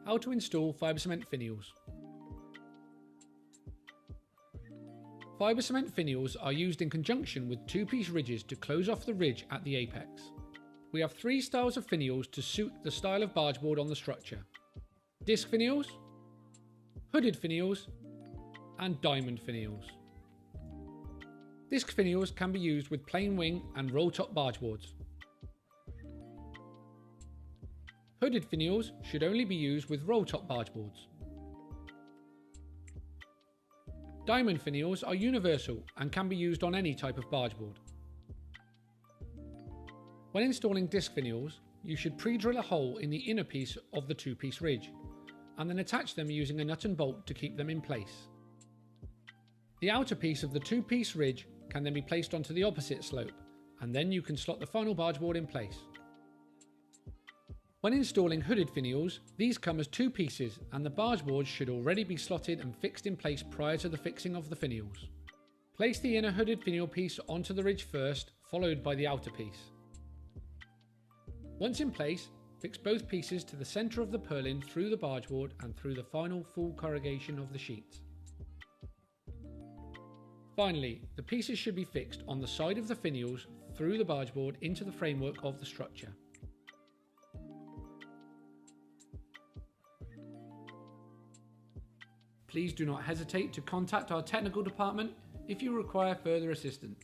How to install fibre cement finials. Fibre cement finials are used in conjunction with two-piece ridges to close off the ridge at the apex. We have three styles of finials to suit the style of bargeboard on the structure: disc finials, hooded finials, and diamond finials. Disc finials can be used with plain wing and roll-top bargeboards. Hooded finials should only be used with roll-top bargeboards. Diamond finials are universal and can be used on any type of bargeboard. When installing disc finials, you should pre-drill a hole in the inner piece of the two-piece ridge, and then attach them using a nut and bolt to keep them in place. The outer piece of the two-piece ridge can then be placed onto the opposite slope, and then you can slot the final bargeboard in place. When installing hooded finials, these come as two pieces, and the bargeboard should already be slotted and fixed in place prior to the fixing of the finials. Place the inner hooded finial piece onto the ridge first, followed by the outer piece. Once in place, fix both pieces to the centre of the purlin through the bargeboard and through the final full corrugation of the sheets. Finally, the pieces should be fixed on the side of the finials through the bargeboard into the framework of the structure. Please do not hesitate to contact our technical department if you require further assistance.